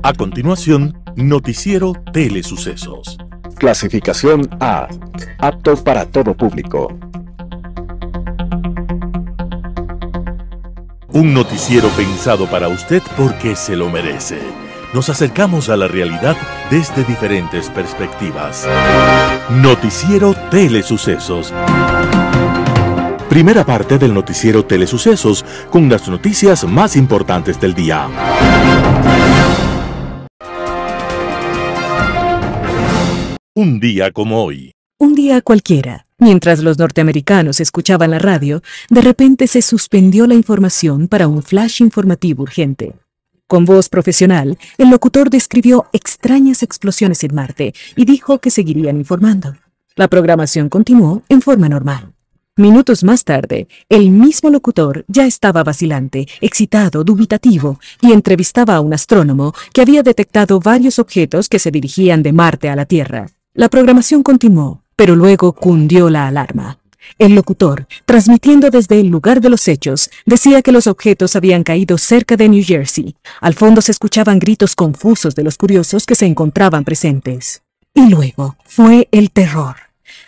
A continuación, Noticiero Telesucesos. Clasificación A. Apto para todo público. Un noticiero pensado para usted porque se lo merece. Nos acercamos a la realidad desde diferentes perspectivas. Noticiero Telesucesos. Primera parte del Noticiero Telesucesos, con las noticias más importantes del día. Un día como hoy. Un día cualquiera, mientras los norteamericanos escuchaban la radio, de repente se suspendió la información para un flash informativo urgente. Con voz profesional, el locutor describió extrañas explosiones en Marte y dijo que seguirían informando. La programación continuó en forma normal. Minutos más tarde, el mismo locutor ya estaba vacilante, excitado, dubitativo, y entrevistaba a un astrónomo que había detectado varios objetos que se dirigían de Marte a la Tierra. La programación continuó, pero luego cundió la alarma. El locutor, transmitiendo desde el lugar de los hechos, decía que los objetos habían caído cerca de New Jersey. Al fondo se escuchaban gritos confusos de los curiosos que se encontraban presentes. Y luego fue el terror.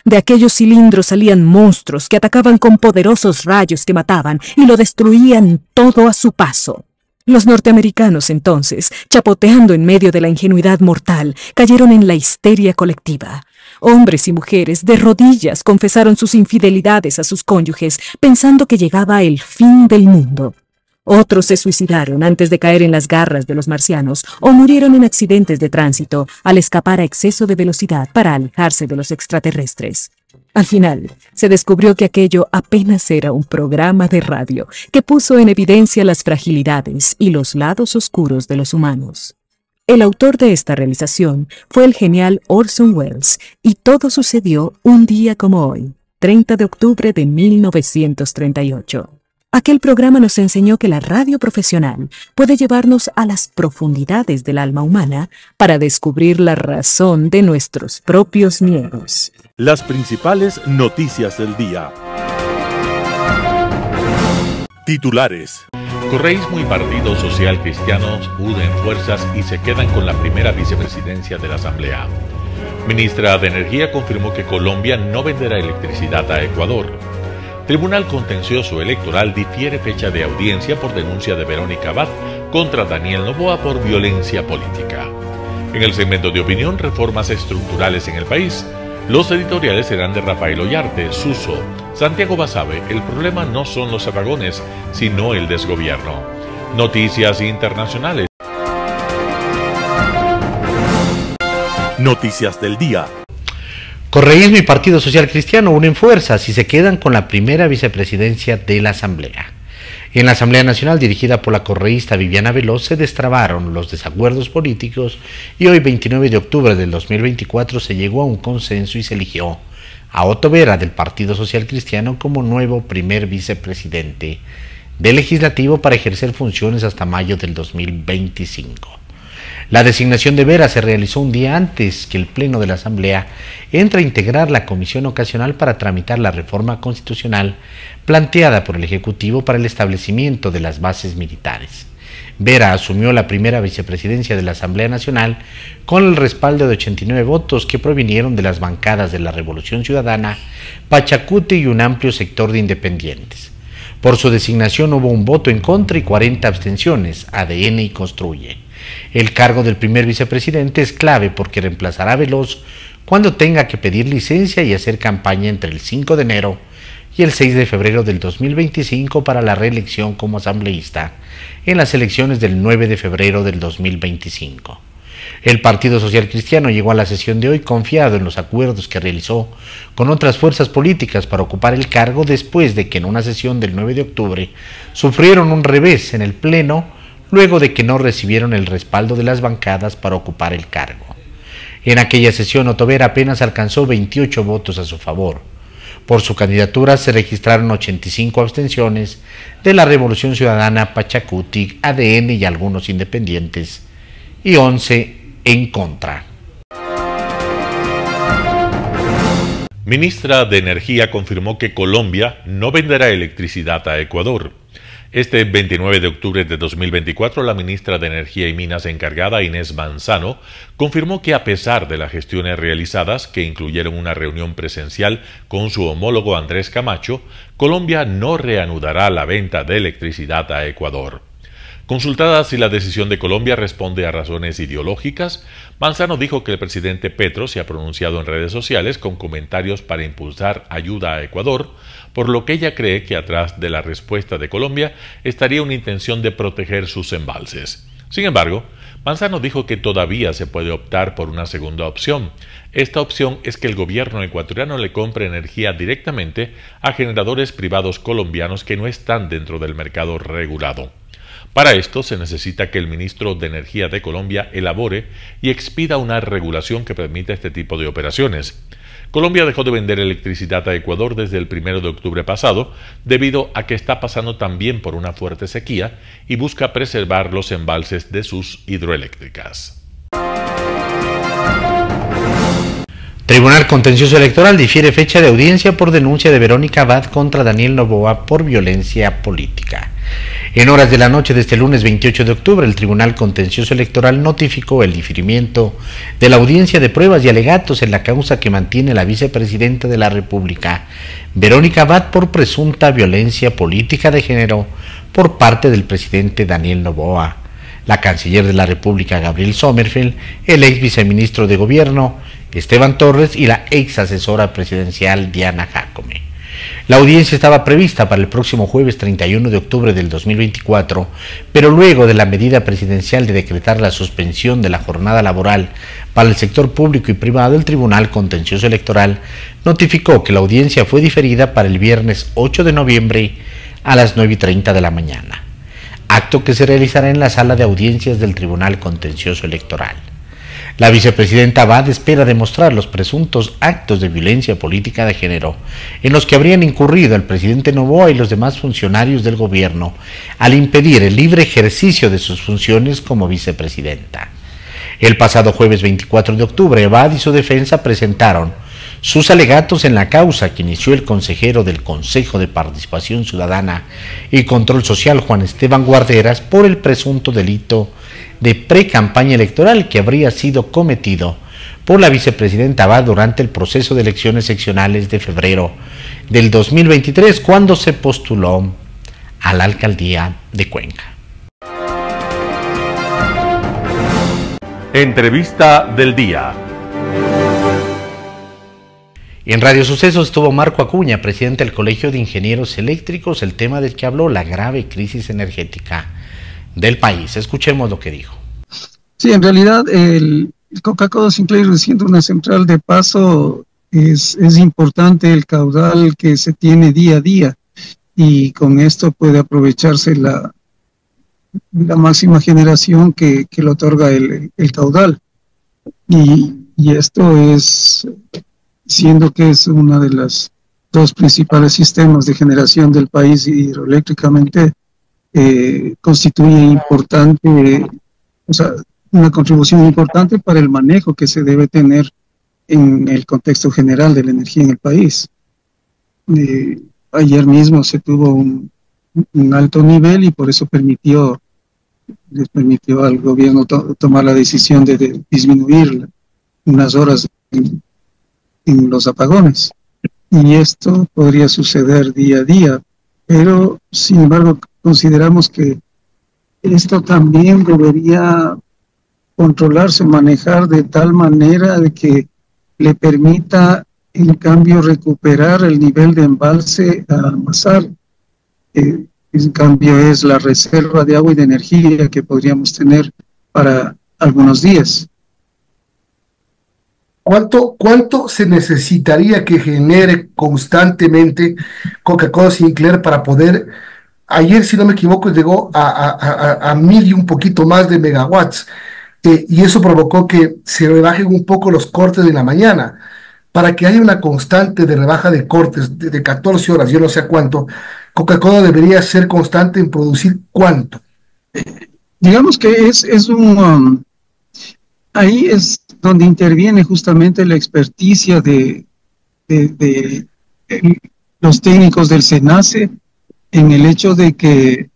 De aquellos cilindros salían monstruos que atacaban con poderosos rayos que mataban y lo destruían todo a su paso. Los norteamericanos entonces, chapoteando en medio de la ingenuidad mortal, cayeron en la histeria colectiva. Hombres y mujeres de rodillas confesaron sus infidelidades a sus cónyuges, pensando que llegaba el fin del mundo. Otros se suicidaron antes de caer en las garras de los marcianos o murieron en accidentes de tránsito al escapar a exceso de velocidad para alejarse de los extraterrestres. Al final, se descubrió que aquello apenas era un programa de radio que puso en evidencia las fragilidades y los lados oscuros de los humanos. El autor de esta realización fue el genial Orson Welles, y todo sucedió un día como hoy, 30 de octubre de 1938. Aquel programa nos enseñó que la radio profesional puede llevarnos a las profundidades del alma humana para descubrir la razón de nuestros propios miedos. Las principales noticias del día. Titulares. Correísmo y Partido Social Cristiano unen fuerzas y se quedan con la primera vicepresidencia de la Asamblea. Ministra de Energía confirmó que Colombia no venderá electricidad a Ecuador. Tribunal Contencioso Electoral difiere fecha de audiencia por denuncia de Verónica Abad contra Daniel Noboa por violencia política. En el segmento de opinión, reformas estructurales en el país. Los editoriales serán de Rafael Ollarte, Suso, Santiago Basabe. El problema no son los apagones, sino el desgobierno. Noticias internacionales. Noticias del día. Correísmo y Partido Social Cristiano unen fuerzas y se quedan con la primera vicepresidencia de la Asamblea. En la Asamblea Nacional, dirigida por la correísta Viviana Veloz, se destrabaron los desacuerdos políticos y hoy, 29 de octubre del 2024, se llegó a un consenso y se eligió a Otto Vera del Partido Social Cristiano como nuevo primer vicepresidente del Legislativo para ejercer funciones hasta mayo del 2025. La designación de Vera se realizó un día antes que el Pleno de la Asamblea entre a integrar la comisión ocasional para tramitar la reforma constitucional planteada por el Ejecutivo para el establecimiento de las bases militares. Vera asumió la primera vicepresidencia de la Asamblea Nacional con el respaldo de 89 votos que provinieron de las bancadas de la Revolución Ciudadana, Pachacuti y un amplio sector de independientes. Por su designación hubo un voto en contra y 40 abstenciones, ADN y Construye. El cargo del primer vicepresidente es clave porque reemplazará a Veloz cuando tenga que pedir licencia y hacer campaña entre el 5 de enero y el 6 de febrero del 2025 para la reelección como asambleísta en las elecciones del 9 de febrero del 2025. El Partido Social Cristiano llegó a la sesión de hoy confiado en los acuerdos que realizó con otras fuerzas políticas para ocupar el cargo después de que en una sesión del 9 de octubre sufrieron un revés en el Pleno luego de que no recibieron el respaldo de las bancadas para ocupar el cargo. En aquella sesión, Otto Vera apenas alcanzó 28 votos a su favor. Por su candidatura se registraron 85 abstenciones de la Revolución Ciudadana, Pachacuti, ADN y algunos independientes, y 11 en contra. Ministra de Energía confirmó que Colombia no venderá electricidad a Ecuador. Este 29 de octubre de 2024, la ministra de Energía y Minas encargada, Inés Manzano, confirmó que a pesar de las gestiones realizadas, que incluyeron una reunión presencial con su homólogo Andrés Camacho, Colombia no reanudará la venta de electricidad a Ecuador. Consultada si la decisión de Colombia responde a razones ideológicas, Manzano dijo que el presidente Petro se ha pronunciado en redes sociales con comentarios para impulsar ayuda a Ecuador, por lo que ella cree que atrás de la respuesta de Colombia estaría una intención de proteger sus embalses. Sin embargo, Manzano dijo que todavía se puede optar por una segunda opción. Esta opción es que el gobierno ecuatoriano le compre energía directamente a generadores privados colombianos que no están dentro del mercado regulado. Para esto se necesita que el ministro de Energía de Colombia elabore y expida una regulación que permita este tipo de operaciones. Colombia dejó de vender electricidad a Ecuador desde el 1 de octubre pasado, debido a que está pasando también por una fuerte sequía y busca preservar los embalses de sus hidroeléctricas. Tribunal Contencioso Electoral difiere fecha de audiencia por denuncia de Verónica Abad contra Daniel Noboa por violencia política. En horas de la noche de este lunes 28 de octubre, el Tribunal Contencioso Electoral notificó el diferimiento de la audiencia de pruebas y alegatos en la causa que mantiene la vicepresidenta de la República, Verónica Abad, por presunta violencia política de género por parte del presidente Daniel Noboa, la canciller de la República, Gabriel Sommerfeld, el ex viceministro de Gobierno, Esteban Torres, y la ex asesora presidencial, Diana Jácome. La audiencia estaba prevista para el próximo jueves 31 de octubre del 2024, pero luego de la medida presidencial de decretar la suspensión de la jornada laboral para el sector público y privado, el Tribunal Contencioso Electoral notificó que la audiencia fue diferida para el viernes 8 de noviembre a las 9:30 de la mañana, acto que se realizará en la sala de audiencias del Tribunal Contencioso Electoral. La vicepresidenta Abad espera demostrar los presuntos actos de violencia política de género en los que habrían incurrido el presidente Noboa y los demás funcionarios del gobierno al impedir el libre ejercicio de sus funciones como vicepresidenta. El pasado jueves 24 de octubre, Abad y su defensa presentaron sus alegatos en la causa que inició el consejero del Consejo de Participación Ciudadana y Control Social, Juan Esteban Guarderas, por el presunto delito de pre-campaña electoral que habría sido cometido por la vicepresidenta Abad durante el proceso de elecciones seccionales de febrero del 2023, cuando se postuló a la alcaldía de Cuenca. Entrevista del día. En Radio Sucesos estuvo Marco Acuña, presidente del Colegio de Ingenieros Eléctricos, el tema del que habló: la grave crisis energética del país. Escuchemos lo que dijo. Sí, en realidad el Coca-Cola Sinclair, siendo una central de paso, es importante el caudal que se tiene día a día, y con esto puede aprovecharse la máxima generación que le otorga el caudal. Y esto es, siendo que es una de las dos principales sistemas de generación del país hidroeléctricamente, constituye importante, o sea, una contribución importante para el manejo que se debe tener en el contexto general de la energía en el país. Ayer mismo se tuvo un alto nivel y por eso les permitió al gobierno tomar la decisión de disminuir unas horas en los apagones. Y esto podría suceder día a día, pero sin embargo consideramos que esto también debería controlarse, manejar de tal manera de que le permita en cambio recuperar el nivel de embalse a Masar. En cambio es la reserva de agua y de energía que podríamos tener para algunos días. ¿Cuánto se necesitaría que genere constantemente Coca-Cola Sinclair para poder? Ayer, si no me equivoco, llegó a 1000 y un poquito más de megawatts, y eso provocó que se rebajen un poco los cortes de la mañana. Para que haya una constante de rebaja de cortes de 14 horas, yo no sé a cuánto, Coca-Cola debería ser constante en producir ¿cuánto? Digamos que ahí es donde interviene justamente la experticia de los técnicos del SENACE, en el hecho de que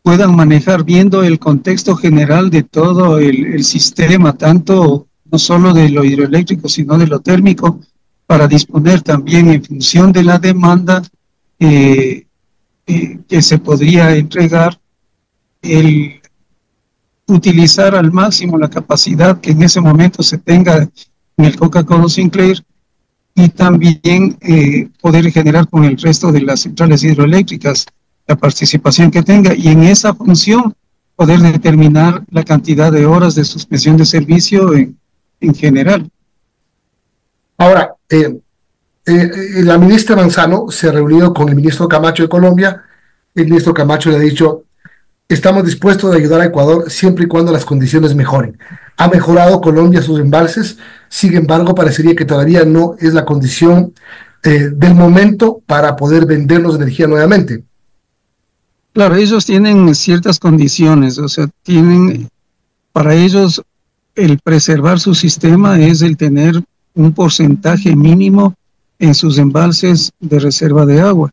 puedan manejar viendo el contexto general de todo el sistema, tanto no solo de lo hidroeléctrico, sino de lo térmico, para disponer también en función de la demanda que se podría entregar, el utilizar al máximo la capacidad que en ese momento se tenga en el Coca-Cola Sinclair, y también poder generar con el resto de las centrales hidroeléctricas la participación que tenga, y en esa función poder determinar la cantidad de horas de suspensión de servicio en general. Ahora, la ministra Manzano se ha reunido con el ministro Camacho de Colombia. El ministro Camacho le ha dicho: estamos dispuestos a ayudar a Ecuador siempre y cuando las condiciones mejoren. Ha mejorado Colombia sus embalses, sin embargo parecería que todavía no es la condición del momento para poder vendernos energía nuevamente. Claro, ellos tienen ciertas condiciones, o sea, para ellos el preservar su sistema es el tener un porcentaje mínimo en sus embalses de reserva de agua.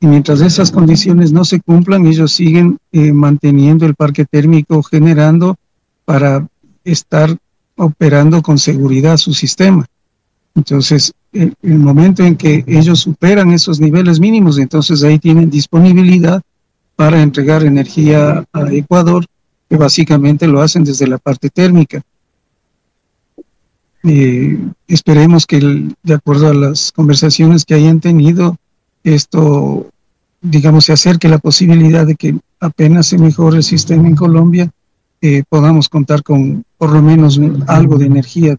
Y mientras esas condiciones no se cumplan, ellos siguen manteniendo el parque térmico, generando para estar operando con seguridad su sistema. Entonces, el momento en que ellos superan esos niveles mínimos, entonces ahí tienen disponibilidad para entregar energía a Ecuador, que básicamente lo hacen desde la parte térmica. Esperemos que, de acuerdo a las conversaciones que hayan tenido, esto, digamos, se acerque la posibilidad de que apenas se mejore el sistema en Colombia, podamos contar con por lo menos algo de energía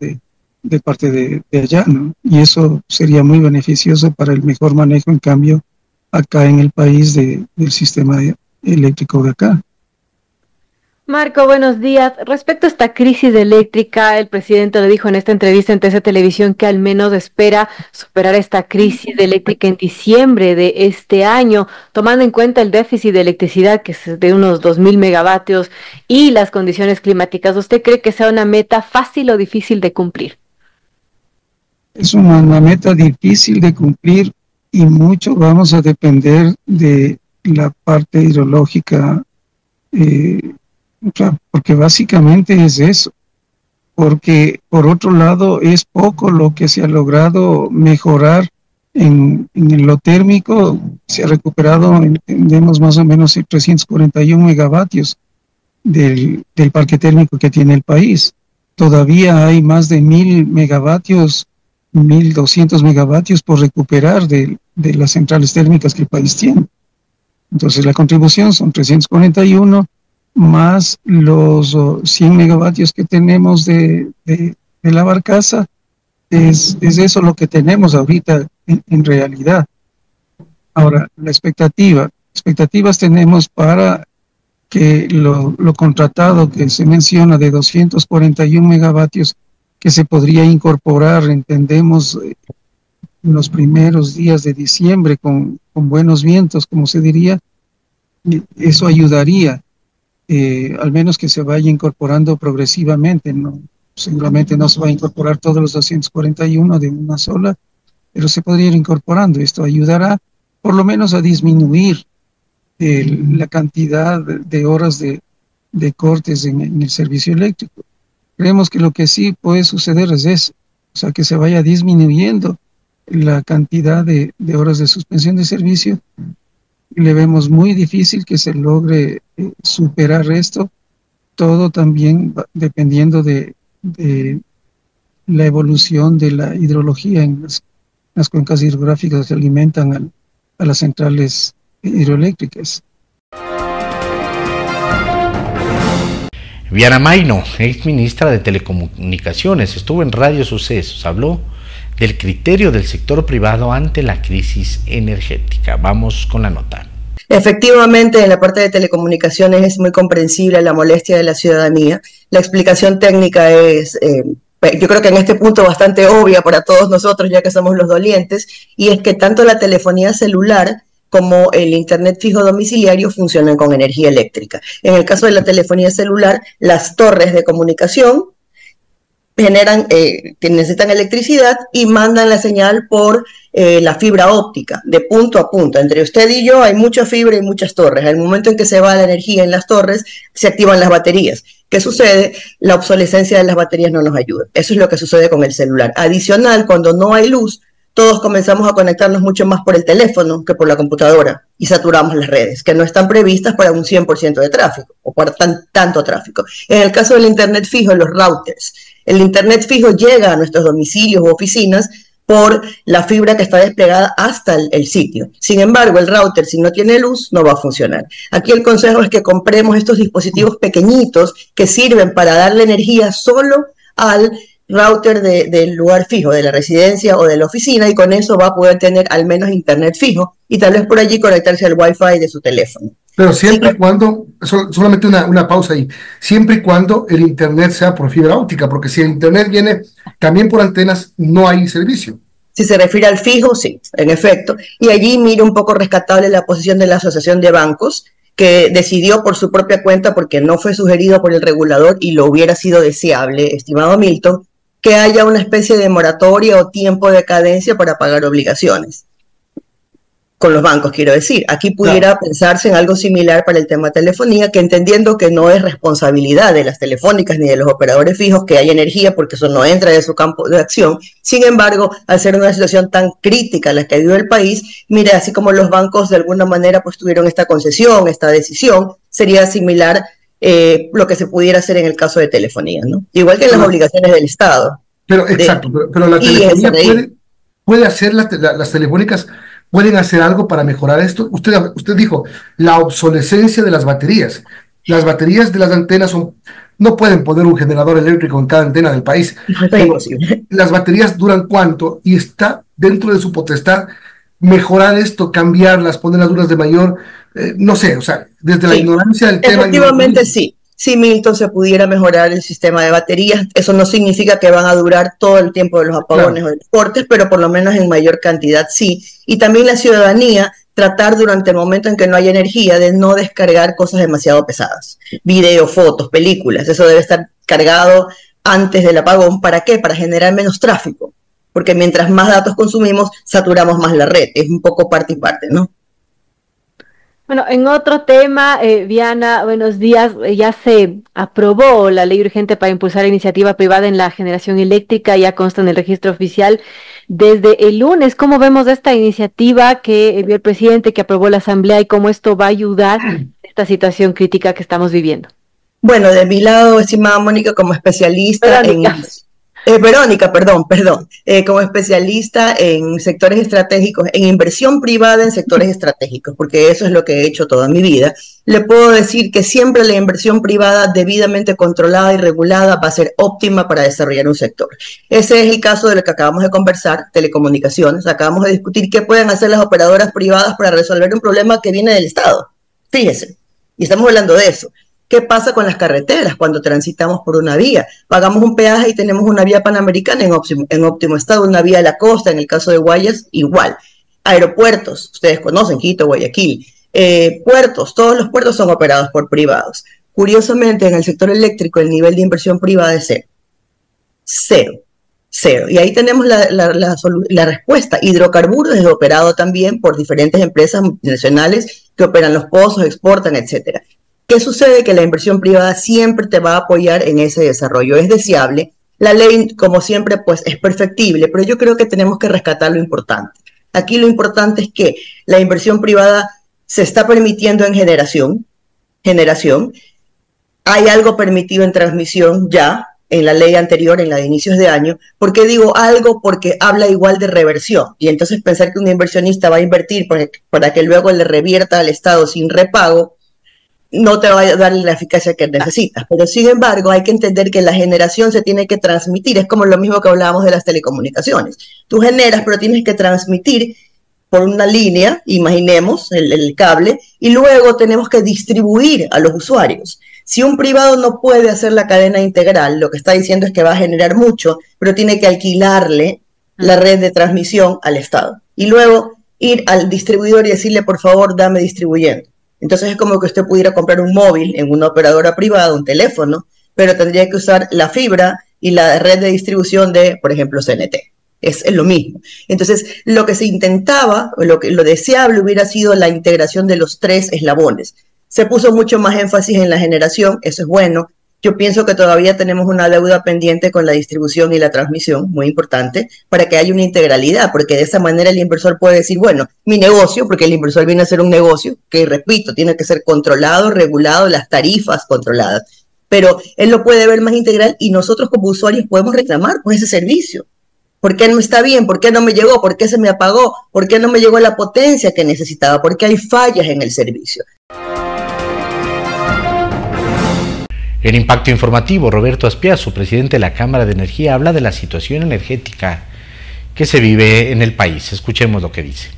de parte de allá, ¿no? Y eso sería muy beneficioso para el mejor manejo, en cambio, acá en el país del sistema eléctrico de acá. Marco, buenos días. Respecto a esta crisis eléctrica, el presidente lo dijo en esta entrevista en TC Televisión que al menos espera superar esta crisis eléctrica en diciembre de este año, tomando en cuenta el déficit de electricidad, que es de unos 2.000 megavatios, y las condiciones climáticas. ¿Usted cree que sea una meta fácil o difícil de cumplir? Es una meta difícil de cumplir, y mucho vamos a depender de la parte hidrológica, porque básicamente es eso, porque por otro lado es poco lo que se ha logrado mejorar en lo térmico. Se ha recuperado, entendemos, más o menos 341 megavatios del parque térmico que tiene el país. Todavía hay más de 1.000 megavatios, 1.200 megavatios por recuperar de las centrales térmicas que el país tiene. Entonces la contribución son 341 más los 100 megavatios que tenemos de la barcaza. Es eso lo que tenemos ahorita en realidad. Ahora, expectativas tenemos para que lo contratado que se menciona de 241 megavatios que se podría incorporar, entendemos, en los primeros días de diciembre con buenos vientos, como se diría, eso ayudaría, al menos que se vaya incorporando progresivamente, ¿no? Seguramente no se va a incorporar todos los 241 de una sola, pero se podría ir incorporando. Esto ayudará por lo menos a disminuir la cantidad de horas de cortes en el servicio eléctrico. Creemos que lo que sí puede suceder es eso, o sea, que se vaya disminuyendo la cantidad de horas de suspensión de servicio. Le vemos muy difícil que se logre superar esto, todo también dependiendo de la evolución de la hidrología en las cuencas hidrográficas que alimentan a las centrales hidroeléctricas. Viana Mayno, ex ministra de Telecomunicaciones, estuvo en Radio Sucesos, habló del criterio del sector privado ante la crisis energética. Vamos con la nota. Efectivamente, en la parte de telecomunicaciones es muy comprensible la molestia de la ciudadanía. La explicación técnica es, yo creo que en este punto bastante obvia para todos nosotros, ya que somos los dolientes, y es que tanto la telefonía celular como el internet fijo domiciliario funcionan con energía eléctrica. En el caso de la telefonía celular, las torres de comunicación necesitan electricidad y mandan la señal por la fibra óptica, de punto a punto. Entre usted y yo hay mucha fibra y muchas torres. Al momento en que se va la energía en las torres, se activan las baterías. ¿Qué sucede? La obsolescencia de las baterías no nos ayuda. Eso es lo que sucede con el celular. Adicional, cuando no hay luz, todos comenzamos a conectarnos mucho más por el teléfono que por la computadora y saturamos las redes, que no están previstas para un 100% de tráfico o para tanto tráfico. En el caso del internet fijo, los routers. El internet fijo llega a nuestros domicilios u oficinas por la fibra que está desplegada hasta el sitio. Sin embargo, el router, si no tiene luz, no va a funcionar. Aquí el consejo es que compremos estos dispositivos pequeñitos que sirven para darle energía solo al router del lugar fijo, de la residencia o de la oficina, y con eso va a poder tener al menos internet fijo y tal vez por allí conectarse al Wi-Fi de su teléfono. Pero siempre y cuando, solamente una pausa ahí, siempre y cuando el internet sea por fibra óptica, porque si el internet viene también por antenas, no hay servicio. Si se refiere al fijo, sí, en efecto. Y allí mira un poco rescatable la posición de la Asociación de Bancos, que decidió por su propia cuenta, porque no fue sugerido por el regulador y lo hubiera sido deseable, estimado Milton, que haya una especie de moratoria o tiempo de cadencia para pagar obligaciones. Con los bancos, quiero decir. Aquí pudiera pensarse en algo similar para el tema de telefonía, que entendiendo que no es responsabilidad de las telefónicas ni de los operadores fijos que haya energía, porque eso no entra de su campo de acción. Sin embargo, al ser una situación tan crítica la que vive el país, mire, así como los bancos de alguna manera pues tuvieron esta concesión, esta decisión, sería similar lo que se pudiera hacer en el caso de telefonía, ¿no? Igual que en las obligaciones del Estado. Pero exacto, pero la telefonía puede hacer, las telefónicas pueden hacer algo para mejorar esto. Usted dijo, la obsolescencia de las baterías. Las baterías de las antenas no pueden poner un generador eléctrico en cada antena del país. Es imposible. Las baterías duran cuánto, y está dentro de su potestad mejorar esto, cambiarlas, ponerlas duras de mayor, no sé, o sea, desde la ignorancia del tema. Efectivamente, sí. Si Milton se pudiera mejorar el sistema de baterías, eso no significa que van a durar todo el tiempo de los apagones o de los cortes, pero por lo menos en mayor cantidad sí. Y también la ciudadanía tratar durante el momento en que no hay energía de no descargar cosas demasiado pesadas. Video, fotos, películas, eso debe estar cargado antes del apagón. ¿Para qué? Para generar menos tráfico, porque mientras más datos consumimos, saturamos más la red. Es un poco parte y parte, ¿no? Bueno, en otro tema, Viana, buenos días. Ya se aprobó la ley urgente para impulsar la iniciativa privada en la generación eléctrica, ya consta en el registro oficial desde el lunes. ¿Cómo vemos esta iniciativa que vio el presidente, que aprobó la Asamblea, y cómo esto va a ayudar en esta situación crítica que estamos viviendo? Bueno, de mi lado, estimada Mónica, como especialista como especialista en sectores estratégicos, en inversión privada en sectores estratégicos, porque eso es lo que he hecho toda mi vida, le puedo decir que siempre la inversión privada debidamente controlada y regulada va a ser óptima para desarrollar un sector. Ese es el caso de lo que acabamos de conversar, telecomunicaciones. Acabamos de discutir qué pueden hacer las operadoras privadas para resolver un problema que viene del Estado. Fíjese, y estamos hablando de eso. ¿Qué pasa con las carreteras cuando transitamos por una vía? Pagamos un peaje y tenemos una vía panamericana en óptimo estado, una vía de la costa, en el caso de Guayas, igual. Aeropuertos, ustedes conocen, Quito, Guayaquil. Puertos, todos los puertos son operados por privados. Curiosamente, en el sector eléctrico el nivel de inversión privada es cero. Cero. Y ahí tenemos la respuesta. Hidrocarburos es operado también por diferentes empresas multinacionales que operan los pozos, exportan, etcétera. ¿Qué sucede? Que la inversión privada siempre te va a apoyar en ese desarrollo. Es deseable. La ley, como siempre, pues es perfectible, pero yo creo que tenemos que rescatar lo importante. Aquí lo importante es que la inversión privada se está permitiendo en generación. Hay algo permitido en transmisión ya, en la ley anterior, en la de inicios de año. ¿Por qué digo algo? Porque habla igual de reversión. Y entonces pensar que un inversionista va a invertir para que luego le revierta al Estado sin repago, no te va a dar la eficacia que necesitas. Pero sin embargo, hay que entender que la generación se tiene que transmitir. Es como lo mismo que hablábamos de las telecomunicaciones. Tú generas, pero tienes que transmitir por una línea, imaginemos, el cable, y luego tenemos que distribuir a los usuarios. Si un privado no puede hacer la cadena integral, lo que está diciendo es que va a generar mucho, pero tiene que alquilarle la red de transmisión al Estado. Y luego ir al distribuidor y decirle, por favor, dame distribuyendo. Entonces es como que usted pudiera comprar un móvil en una operadora privada, un teléfono, pero tendría que usar la fibra y la red de distribución de, por ejemplo, CNT. Es lo mismo. Entonces, lo que se intentaba, lo deseable hubiera sido la integración de los tres eslabones. Se puso mucho más énfasis en la generación, eso es bueno. Yo pienso que todavía tenemos una deuda pendiente con la distribución y la transmisión, muy importante, para que haya una integralidad, porque de esa manera el inversor puede decir, bueno, mi negocio, porque el inversor viene a ser un negocio, que repito, tiene que ser controlado, regulado, las tarifas controladas, pero él lo puede ver más integral y nosotros como usuarios podemos reclamar por ese servicio. ¿Por qué no está bien? ¿Por qué no me llegó? ¿Por qué se me apagó? ¿Por qué no me llegó la potencia que necesitaba? ¿Por qué hay fallas en el servicio? En Impacto Informativo, Roberto Aspiazu, presidente de la Cámara de Energía, habla de la situación energética que se vive en el país. Escuchemos lo que dice.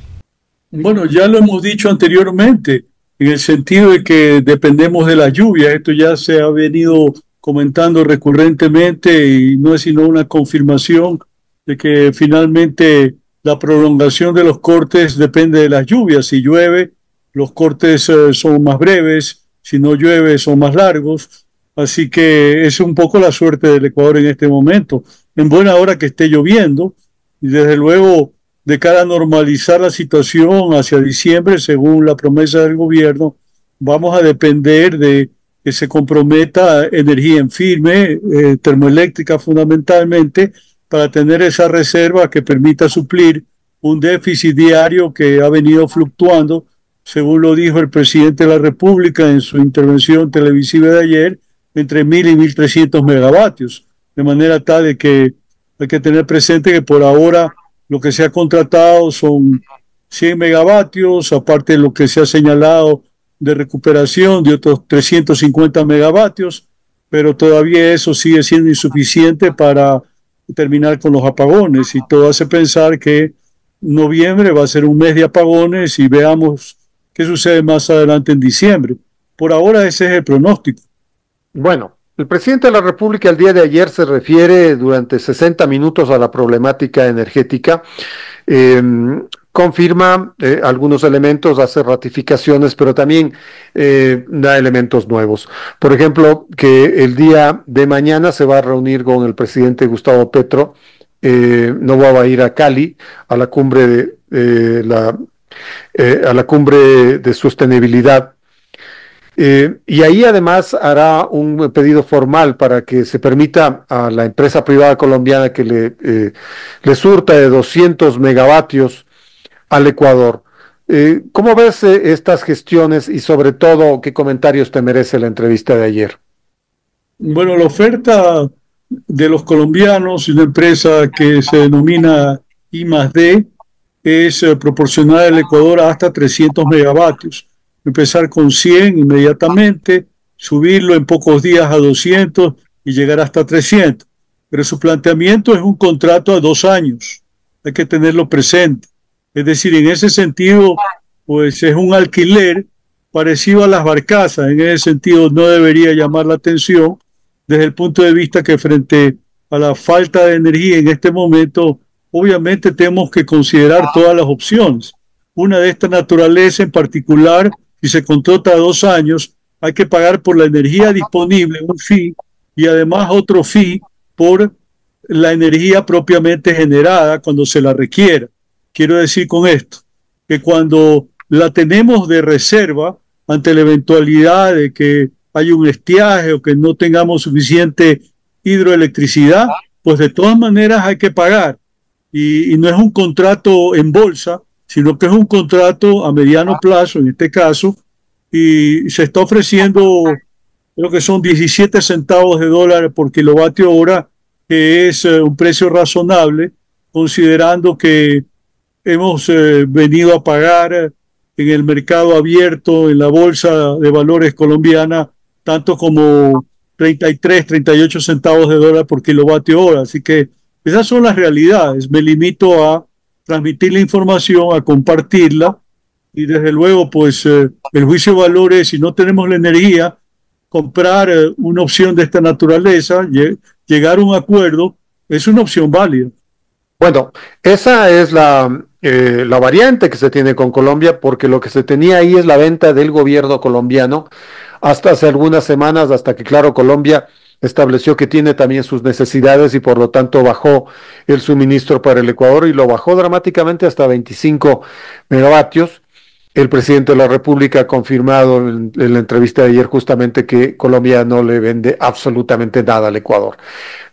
Bueno, ya lo hemos dicho anteriormente, en el sentido de que dependemos de la lluvia. Esto ya se ha venido comentando recurrentemente y no es sino una confirmación de que finalmente la prolongación de los cortes depende de las lluvias. Si llueve, los cortes son más breves, si no llueve, son más largos. Así que es un poco la suerte del Ecuador en este momento. En buena hora que esté lloviendo, y desde luego de cara a normalizar la situación hacia diciembre, según la promesa del gobierno, vamos a depender de que se comprometa energía en firme, termoeléctrica fundamentalmente, para tener esa reserva que permita suplir un déficit diario que ha venido fluctuando, según lo dijo el presidente de la República en su intervención televisiva de ayer, entre 1.000 y 1.300 megavatios, de manera tal de que hay que tener presente que por ahora lo que se ha contratado son 100 megavatios, aparte de lo que se ha señalado de recuperación de otros 350 megavatios, pero todavía eso sigue siendo insuficiente para terminar con los apagones, y todo hace pensar que noviembre va a ser un mes de apagones y veamos qué sucede más adelante en diciembre. Por ahora ese es el pronóstico. Bueno, el presidente de la República el día de ayer se refiere durante 60 minutos a la problemática energética, confirma algunos elementos, hace ratificaciones, pero también da elementos nuevos. Por ejemplo, que el día de mañana se va a reunir con el presidente Gustavo Petro, Noboa va a ir a Cali, a la cumbre a la cumbre de sostenibilidad. Y ahí además hará un pedido formal para que se permita a la empresa privada colombiana que le surta de 200 megavatios al Ecuador. ¿Cómo ves estas gestiones y sobre todo qué comentarios te merece la entrevista de ayer? Bueno, la oferta de los colombianos, una empresa que se denomina I+D, es proporcionar al Ecuador hasta 300 megavatios. Empezar con 100 inmediatamente, subirlo en pocos días a 200 y llegar hasta 300. Pero su planteamiento es un contrato a 2 años. Hay que tenerlo presente. Es decir, en ese sentido, pues es un alquiler parecido a las barcazas. En ese sentido no debería llamar la atención desde el punto de vista que frente a la falta de energía en este momento, obviamente tenemos que considerar todas las opciones. Una de esta naturaleza en particular, si se contrata a 2 años, hay que pagar por la energía disponible un fee y además otro fee por la energía propiamente generada cuando se la requiera. Quiero decir con esto que cuando la tenemos de reserva ante la eventualidad de que haya un estiaje o que no tengamos suficiente hidroelectricidad, pues de todas maneras hay que pagar. Y no es un contrato en bolsa, sino que es un contrato a mediano plazo, en este caso, y se está ofreciendo, creo que son 17 centavos de dólar por kilovatio hora, que es un precio razonable, considerando que hemos venido a pagar en el mercado abierto, en la bolsa de valores colombiana, tanto como 33, 38 centavos de dólar por kilovatio hora. Así que esas son las realidades. Me limito a transmitir la información, a compartirla, y desde luego pues el juicio de valores, si no tenemos la energía, comprar una opción de esta naturaleza, llegar a un acuerdo, es una opción válida. Bueno, esa es la variante que se tiene con Colombia, porque lo que se tenía ahí es la venta del gobierno colombiano hasta hace algunas semanas, hasta que claro, Colombia estableció que tiene también sus necesidades y por lo tanto bajó el suministro para el Ecuador y lo bajó dramáticamente hasta 25 megavatios. El presidente de la República ha confirmado en la entrevista de ayer justamente que Colombia no le vende absolutamente nada al Ecuador.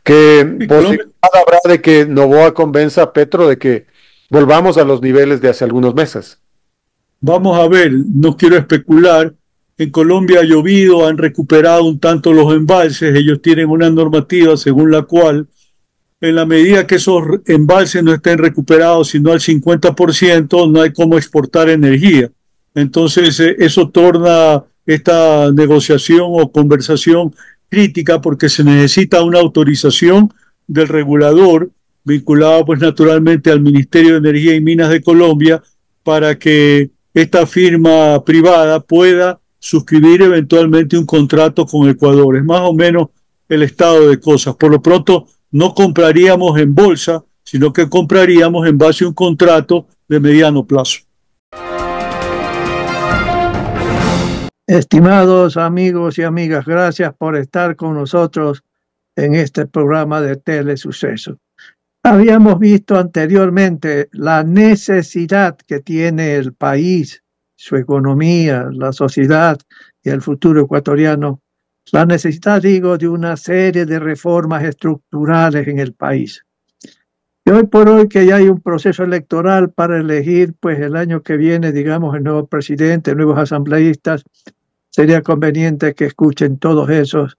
¿Qué posibilidad habrá de que Noboa convenza a Petro de que volvamos a los niveles de hace algunos meses? Vamos a ver, no quiero especular. En Colombia ha llovido, han recuperado un tanto los embalses. Ellos tienen una normativa según la cual, en la medida que esos embalses no estén recuperados, sino al 50%, no hay cómo exportar energía. Entonces, eso torna esta negociación o conversación crítica porque se necesita una autorización del regulador vinculado pues naturalmente al Ministerio de Energía y Minas de Colombia para que esta firma privada pueda suscribir eventualmente un contrato con Ecuador. Es más o menos el estado de cosas. Por lo pronto no compraríamos en bolsa, sino que compraríamos en base a un contrato de mediano plazo. Estimados amigos y amigas, gracias por estar con nosotros en este programa de Telesuceso. Habíamos visto anteriormente la necesidad que tiene el país, su economía, la sociedad y el futuro ecuatoriano, la necesidad, digo, de una serie de reformas estructurales en el país. Y hoy por hoy que ya hay un proceso electoral para elegir, pues el año que viene, digamos, el nuevo presidente, nuevos asambleístas, sería conveniente que escuchen todos esos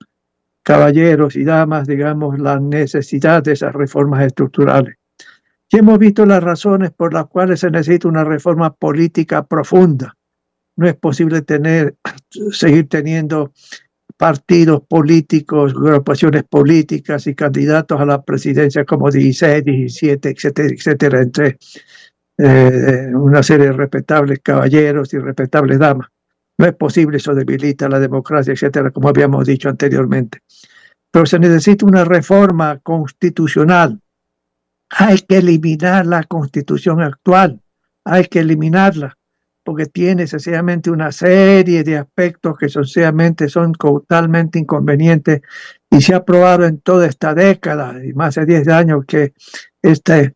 caballeros y damas, digamos, la necesidad de esas reformas estructurales. Y hemos visto las razones por las cuales se necesita una reforma política profunda. No es posible seguir teniendo partidos políticos, agrupaciones políticas y candidatos a la presidencia como 16, 17, etcétera, etcétera, entre una serie de respetables caballeros y respetables damas. No es posible, eso debilita la democracia, etcétera, como habíamos dicho anteriormente. Pero se necesita una reforma constitucional. Hay que eliminar la constitución actual, hay que eliminarla, porque tiene sencillamente una serie de aspectos que sencillamente son totalmente inconvenientes y se ha probado en toda esta década y más de 10 años que esta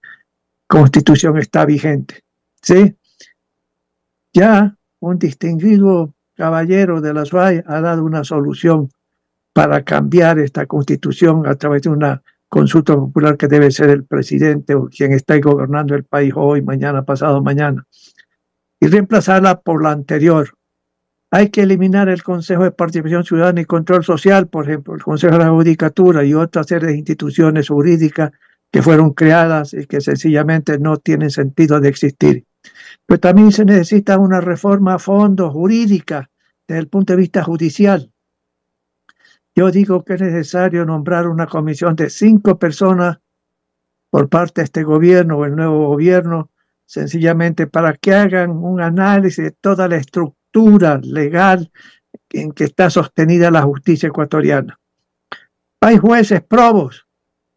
constitución está vigente. ¿Sí? Ya un distinguido caballero de la SUAY ha dado una solución para cambiar esta constitución a través de una consulta popular que debe ser el presidente o quien está gobernando el país hoy, mañana, pasado mañana, y reemplazarla por la anterior. Hay que eliminar el Consejo de Participación Ciudadana y Control Social, por ejemplo, el Consejo de la Judicatura y otra serie de instituciones jurídicas que fueron creadas y que sencillamente no tienen sentido de existir. Pero también se necesita una reforma a fondo jurídica desde el punto de vista judicial. Yo digo que es necesario nombrar una comisión de 5 personas por parte de este gobierno o el nuevo gobierno, sencillamente para que hagan un análisis de toda la estructura legal en que está sostenida la justicia ecuatoriana. Hay jueces probos,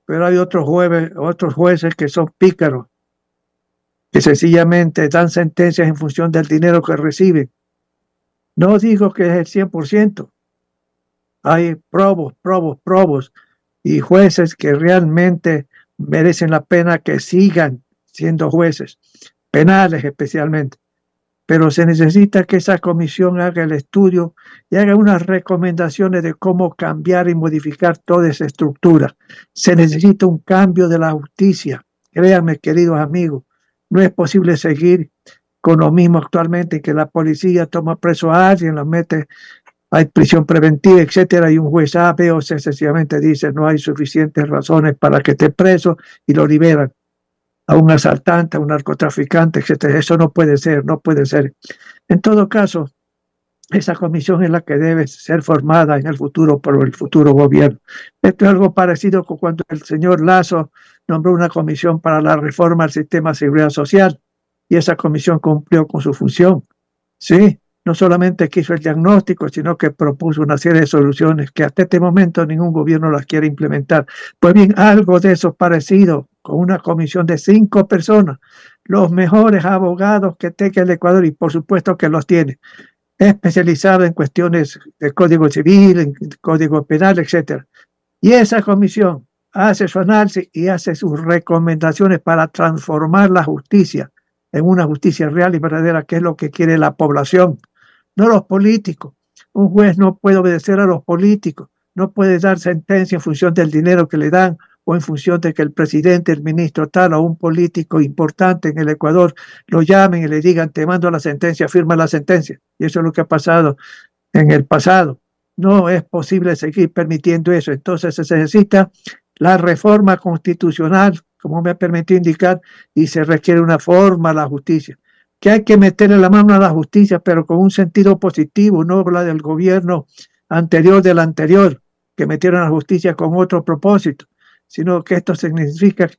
pero hay otros jueces que son pícaros, que sencillamente dan sentencias en función del dinero que reciben. No digo que es el 100%. Hay probos y jueces que realmente merecen la pena que sigan siendo jueces, penales especialmente. Pero se necesita que esa comisión haga el estudio y haga unas recomendaciones de cómo cambiar y modificar toda esa estructura. Se necesita un cambio de la justicia. Créanme, queridos amigos, no es posible seguir con lo mismo actualmente, que la policía toma preso a alguien, lo mete, hay prisión preventiva, etcétera, y un juez A, B o C sencillamente dice no hay suficientes razones para que esté preso y lo liberan. A un asaltante, a un narcotraficante, etcétera. Eso no puede ser, no puede ser. En todo caso, esa comisión es la que debe ser formada en el futuro por el futuro gobierno. Esto es algo parecido con cuando el señor Lasso nombró una comisión para la reforma del sistema de seguridad social y esa comisión cumplió con su función. Sí, no solamente que hizo el diagnóstico, sino que propuso una serie de soluciones que hasta este momento ningún gobierno las quiere implementar. Pues bien, algo de eso parecido, con una comisión de 5 personas, los mejores abogados que tenga el Ecuador, y por supuesto que los tiene, especializado en cuestiones de código civil, en código penal, etcétera. Y esa comisión hace su análisis y hace sus recomendaciones para transformar la justicia en una justicia real y verdadera, que es lo que quiere la población, no los políticos. Un juez no puede obedecer a los políticos, no puede dar sentencia en función del dinero que le dan o en función de que el presidente, el ministro tal o un político importante en el Ecuador lo llamen y le digan, te mando la sentencia, firma la sentencia. Y eso es lo que ha pasado en el pasado. No es posible seguir permitiendo eso. Entonces se necesita la reforma constitucional, como me ha permitido indicar, y se requiere una forma a la justicia. Que hay que meterle la mano a la justicia, pero con un sentido positivo, no la del gobierno anterior del anterior, que metieron a la justicia con otro propósito, sino que esto significa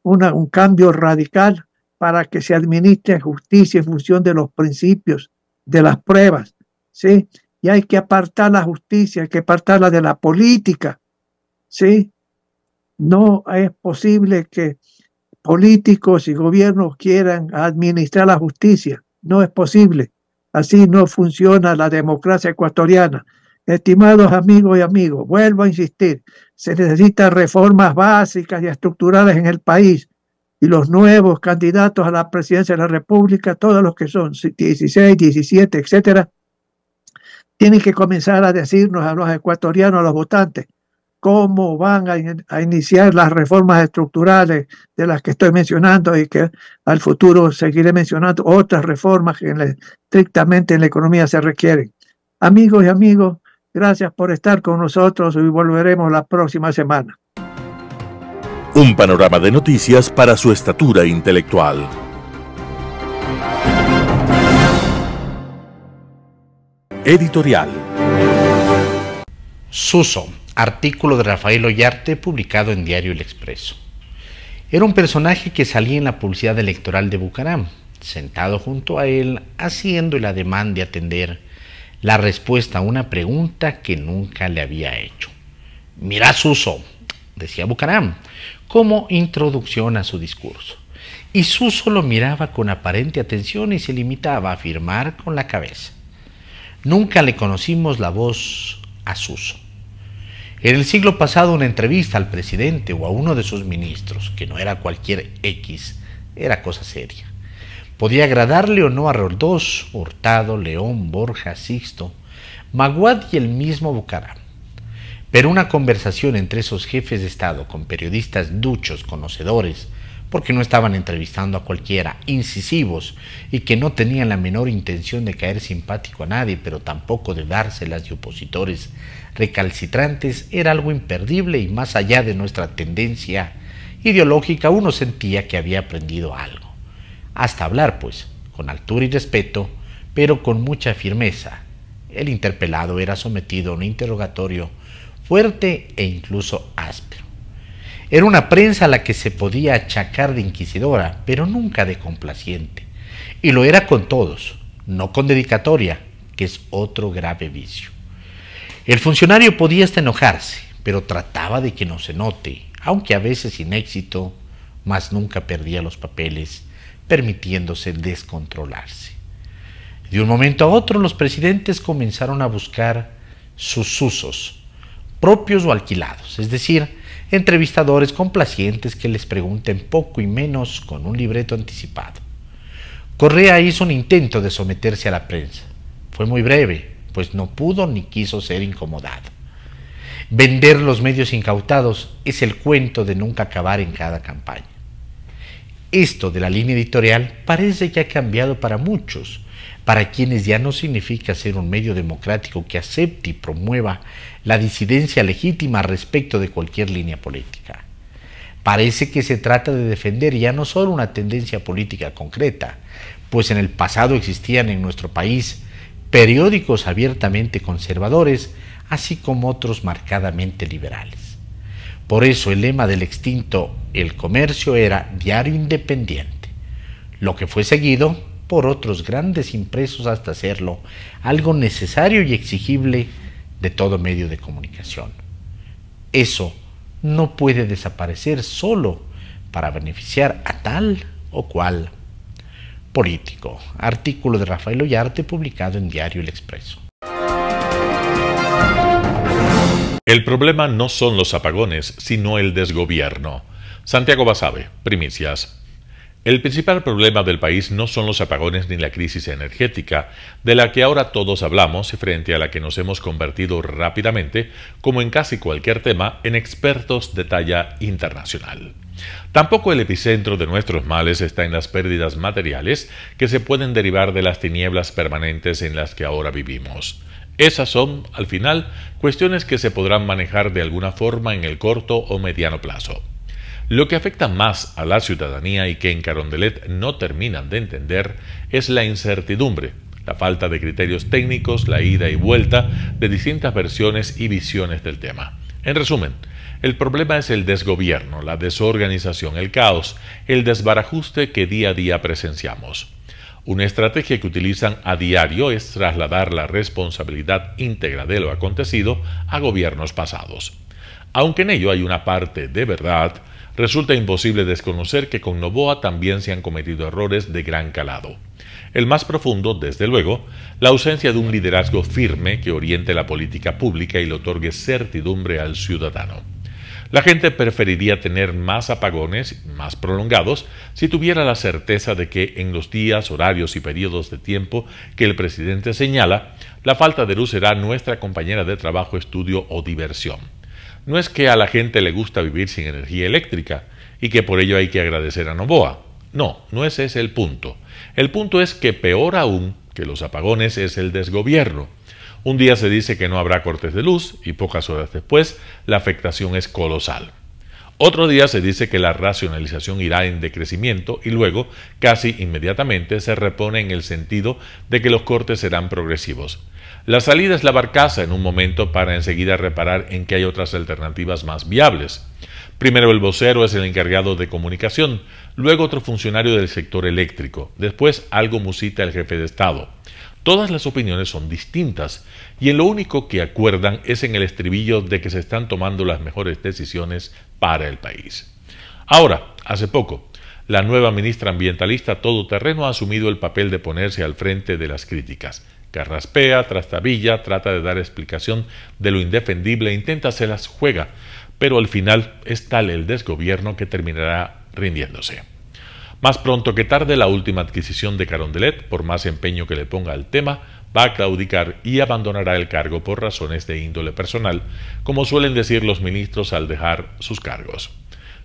un cambio radical para que se administre justicia en función de los principios, de las pruebas, ¿sí? Y hay que apartar la justicia, hay que apartarla de la política, ¿sí? No es posible que políticos y gobiernos quieran administrar la justicia, no es posible. Así no funciona la democracia ecuatoriana. Estimados amigos y amigos, vuelvo a insistir, se necesitan reformas básicas y estructurales en el país, y los nuevos candidatos a la presidencia de la República, todos los que son 16, 17, etcétera, tienen que comenzar a decirnos a los ecuatorianos, a los votantes, cómo van a iniciar las reformas estructurales de las que estoy mencionando y que al futuro seguiré mencionando otras reformas que estrictamente en la economía se requieren. Amigos y amigos, gracias por estar con nosotros y volveremos la próxima semana. Un panorama de noticias para su estatura intelectual. Editorial. Suso, artículo de Rafael Ollarte publicado en Diario El Expreso. Era un personaje que salía en la publicidad electoral de Bucaram, sentado junto a él, haciendo el ademán de atender la respuesta a una pregunta que nunca le había hecho. «Mira, Suso», decía Bucaram, como introducción a su discurso. Y Suso lo miraba con aparente atención y se limitaba a afirmar con la cabeza. Nunca le conocimos la voz a Suso. En el siglo pasado, una entrevista al presidente o a uno de sus ministros, que no era cualquier X, era cosa seria. Podía agradarle o no a Roldós, Hurtado, León, Borja, Sixto, Maguad y el mismo Bucaram. Pero una conversación entre esos jefes de Estado con periodistas duchos, conocedores, porque no estaban entrevistando a cualquiera, incisivos y que no tenían la menor intención de caer simpático a nadie, pero tampoco de dárselas de opositores recalcitrantes, era algo imperdible y más allá de nuestra tendencia ideológica, uno sentía que había aprendido algo. Hasta hablar, pues, con altura y respeto, pero con mucha firmeza. El interpelado era sometido a un interrogatorio fuerte e incluso áspero. Era una prensa a la que se podía achacar de inquisidora, pero nunca de complaciente. Y lo era con todos, no con dedicatoria, que es otro grave vicio. El funcionario podía hasta enojarse, pero trataba de que no se note, aunque a veces sin éxito, mas nunca perdía los papeles, permitiéndose descontrolarse. De un momento a otro, los presidentes comenzaron a buscar sus usos, propios o alquilados, es decir, entrevistadores complacientes que les pregunten poco y menos con un libreto anticipado. Correa hizo un intento de someterse a la prensa. Fue muy breve, pues no pudo ni quiso ser incomodado. Vender los medios incautados es el cuento de nunca acabar en cada campaña. Esto de la línea editorial parece que ha cambiado para muchos, para quienes ya no significa ser un medio democrático que acepte y promueva la disidencia legítima respecto de cualquier línea política. Parece que se trata de defender ya no solo una tendencia política concreta, pues en el pasado existían en nuestro país periódicos abiertamente conservadores, así como otros marcadamente liberales. Por eso el lema del extinto El Comercio era Diario Independiente, lo que fue seguido por otros grandes impresos hasta hacerlo algo necesario y exigible de todo medio de comunicación. Eso no puede desaparecer solo para beneficiar a tal o cual político. Artículo de Rafael Ollarte publicado en Diario El Expreso. El problema no son los apagones, sino el desgobierno. Santiago Basabe, Primicias. El principal problema del país no son los apagones ni la crisis energética, de la que ahora todos hablamos y frente a la que nos hemos convertido rápidamente, como en casi cualquier tema, en expertos de talla internacional. Tampoco el epicentro de nuestros males está en las pérdidas materiales que se pueden derivar de las tinieblas permanentes en las que ahora vivimos. Esas son, al final, cuestiones que se podrán manejar de alguna forma en el corto o mediano plazo. Lo que afecta más a la ciudadanía y que en Carondelet no terminan de entender es la incertidumbre, la falta de criterios técnicos, la ida y vuelta de distintas versiones y visiones del tema. En resumen, el problema es el desgobierno, la desorganización, el caos, el desbarajuste que día a día presenciamos. Una estrategia que utilizan a diario es trasladar la responsabilidad íntegra de lo acontecido a gobiernos pasados. Aunque en ello hay una parte de verdad, resulta imposible desconocer que con Noboa también se han cometido errores de gran calado. El más profundo, desde luego, la ausencia de un liderazgo firme que oriente la política pública y le otorgue certidumbre al ciudadano. La gente preferiría tener más apagones, más prolongados, si tuviera la certeza de que en los días, horarios y periodos de tiempo que el presidente señala, la falta de luz será nuestra compañera de trabajo, estudio o diversión. No es que a la gente le gusta vivir sin energía eléctrica y que por ello hay que agradecer a Noboa. No, no ese es el punto. El punto es que peor aún que los apagones es el desgobierno. Un día se dice que no habrá cortes de luz y pocas horas después la afectación es colosal. Otro día se dice que la racionalización irá en decrecimiento y luego, casi inmediatamente, se repone en el sentido de que los cortes serán progresivos. La salida es la barcaza en un momento para enseguida reparar en que hay otras alternativas más viables. Primero el vocero es el encargado de comunicación, luego otro funcionario del sector eléctrico, después algo musita el jefe de Estado. Todas las opiniones son distintas y en lo único que acuerdan es en el estribillo de que se están tomando las mejores decisiones para el país. Ahora, hace poco, la nueva ministra ambientalista todoterreno ha asumido el papel de ponerse al frente de las críticas. Carraspea, trastabilla, trata de dar explicación de lo indefendible e intenta se las juega, pero al final es tal el desgobierno que terminará rindiéndose. Más pronto que tarde, la última adquisición de Carondelet, por más empeño que le ponga al tema, va a claudicar y abandonará el cargo por razones de índole personal, como suelen decir los ministros al dejar sus cargos.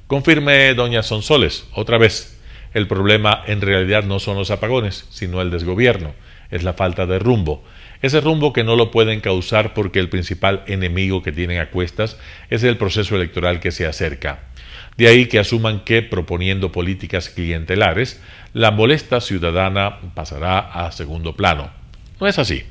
Confirme doña Sonsoles, otra vez, el problema en realidad no son los apagones, sino el desgobierno, es la falta de rumbo. Ese rumbo que no lo pueden causar porque el principal enemigo que tienen a cuestas es el proceso electoral que se acerca. De ahí que asuman que, proponiendo políticas clientelares, la molestia ciudadana pasará a segundo plano. No es así.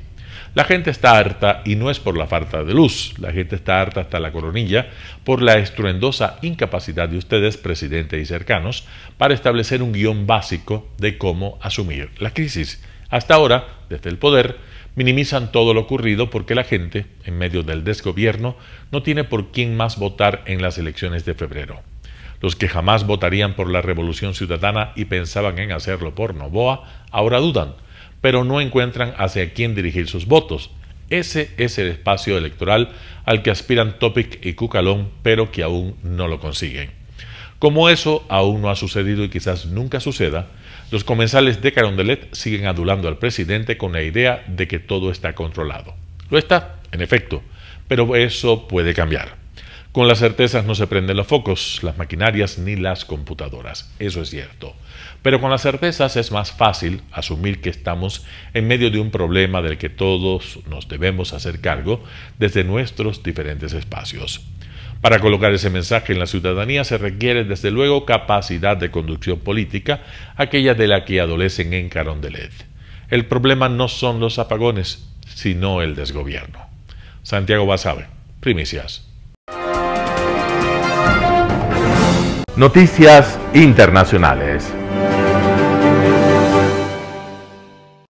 La gente está harta y no es por la falta de luz. La gente está harta hasta la coronilla por la estruendosa incapacidad de ustedes, presidente y cercanos, para establecer un guión básico de cómo asumir la crisis. Hasta ahora, desde el poder, minimizan todo lo ocurrido porque la gente, en medio del desgobierno, no tiene por quién más votar en las elecciones de febrero. Los que jamás votarían por la Revolución Ciudadana y pensaban en hacerlo por Noboa, ahora dudan, pero no encuentran hacia quién dirigir sus votos. Ese es el espacio electoral al que aspiran Topic y Cucalón, pero que aún no lo consiguen. Como eso aún no ha sucedido y quizás nunca suceda, los comensales de Carondelet siguen adulando al presidente con la idea de que todo está controlado. Lo está, en efecto, pero eso puede cambiar. Con las certezas no se prenden los focos, las maquinarias ni las computadoras, eso es cierto. Pero con las certezas es más fácil asumir que estamos en medio de un problema del que todos nos debemos hacer cargo desde nuestros diferentes espacios. Para colocar ese mensaje en la ciudadanía se requiere desde luego capacidad de conducción política, aquella de la que adolecen en Carondelet. El problema no son los apagones, sino el desgobierno. Santiago Basabe, Primicias. Noticias internacionales.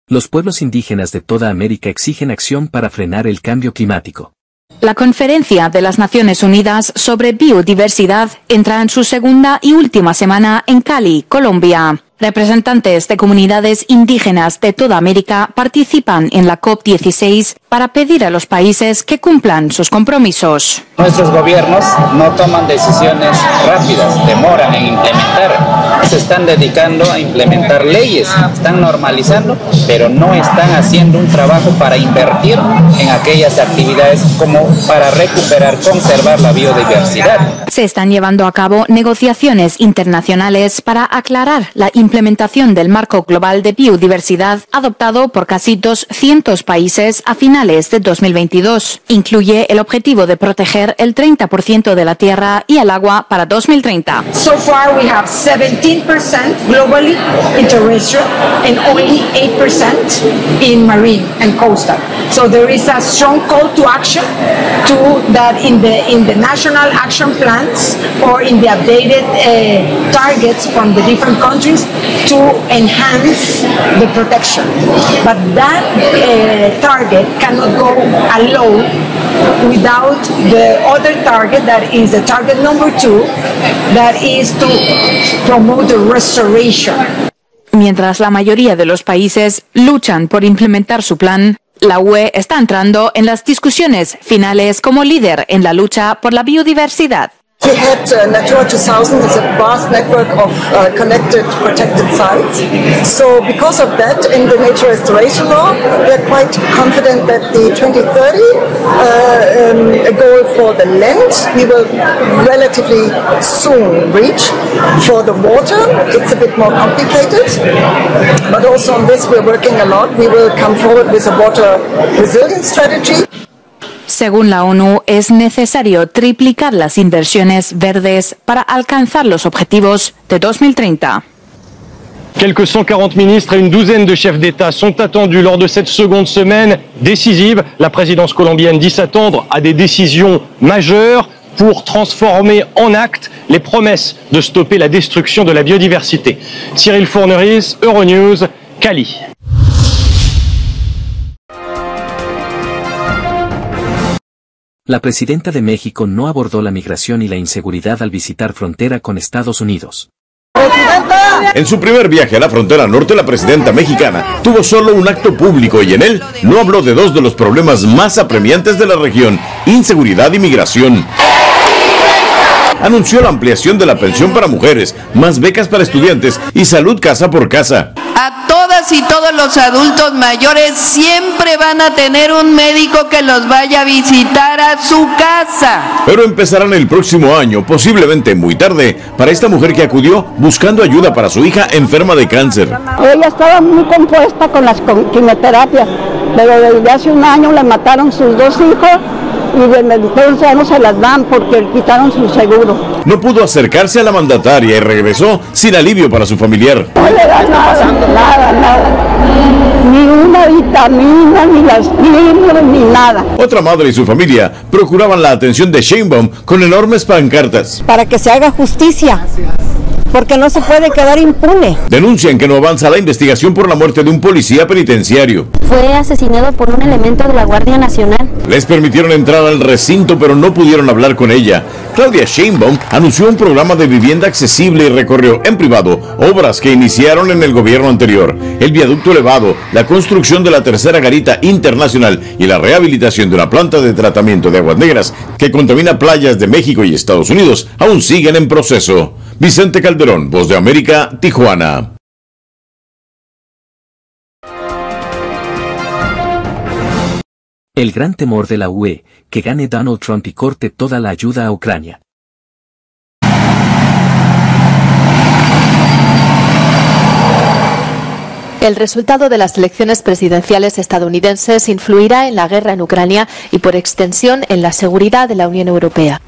Los pueblos indígenas de toda América exigen acción para frenar el cambio climático. La Conferencia de las Naciones Unidas sobre Biodiversidad entra en su segunda y última semana en Cali, Colombia. Representantes de comunidades indígenas de toda América participan en la COP16 para pedir a los países que cumplan sus compromisos. Nuestros gobiernos no toman decisiones rápidas, demoran en implementar. Se están dedicando a implementar leyes, están normalizando, pero no están haciendo un trabajo para invertir en aquellas actividades como para recuperar, conservar la biodiversidad. Se están llevando a cabo negociaciones internacionales para aclarar la implementación del marco global de biodiversidad adoptado por casi 200 países a finales de 2022. Incluye el objetivo de proteger el 30% de la tierra y el agua para 2030. So far we have 17% globally in terrestrial and only 8% in marine and coastal. So there is a strong call to action to that in the national action plans or in the updated targets from the different countries to enhance the protection. But that target cannot go alone without the other target, that is the target number 2, that is to promote the restoration. Mientras la mayoría de los países luchan por implementar su plan, la UE está entrando en las discusiones finales como líder en la lucha por la biodiversidad. We had Natura 2000 is a vast network of connected, protected sites. So because of that, in the nature restoration law, we are quite confident that the 2030 goal for the land, we will relatively soon reach. For the water, it's a bit more complicated. But also on this, we're working a lot. We will come forward with a water resilience strategy. Según la ONU, es necesario triplicar las inversiones verdes para alcanzar los objetivos de 2030. Quelques 140 ministres et une douzaine de chefs d'État sont attendus lors de cette seconde semaine décisive. La présidence colombienne dit s'attendre à des décisions majeures pour transformer en actes les promesses de stopper la destruction de la biodiversité. Cyril Fourneris, Euronews, Cali. La presidenta de México no abordó la migración y la inseguridad al visitar frontera con Estados Unidos. En su primer viaje a la frontera norte, la presidenta mexicana tuvo solo un acto público y en él no habló de dos de los problemas más apremiantes de la región: inseguridad y migración. Anunció la ampliación de la pensión para mujeres, más becas para estudiantes y salud casa por casa. A todas y todos los adultos mayores siempre van a tener un médico que los vaya a visitar a su casa. Pero empezarán el próximo año, posiblemente muy tarde, para esta mujer que acudió buscando ayuda para su hija enferma de cáncer. Ella estaba muy compuesta con las quimioterapias, pero desde hace un año le mataron sus dos hijos y desde entonces ya no se las dan porque le quitaron su seguro. No pudo acercarse a la mandataria y regresó sin alivio para su familiar. No le da nada. Ni una vitamina, ni las quimios, ni nada. Otra madre y su familia procuraban la atención de Sheinbaum con enormes pancartas. Para que se haga justicia, porque no se puede quedar impune. Denuncian que no avanza la investigación por la muerte de un policía penitenciario. Fue asesinado por un elemento de la Guardia Nacional. Les permitieron entrar al recinto, pero no pudieron hablar con ella. Claudia Sheinbaum anunció un programa de vivienda accesible y recorrió en privado obras que iniciaron en el gobierno anterior: el viaducto elevado, la construcción de la tercera garita internacional y la rehabilitación de una planta de tratamiento de aguas negras que contamina playas de México y Estados Unidos. Aún siguen en proceso. Vicente Calderón, Voz de América, Tijuana. El gran temor de la UE, que gane Donald Trump y corte toda la ayuda a Ucrania. El resultado de las elecciones presidenciales estadounidenses influirá en la guerra en Ucrania y por extensión en la seguridad de la Unión Europea.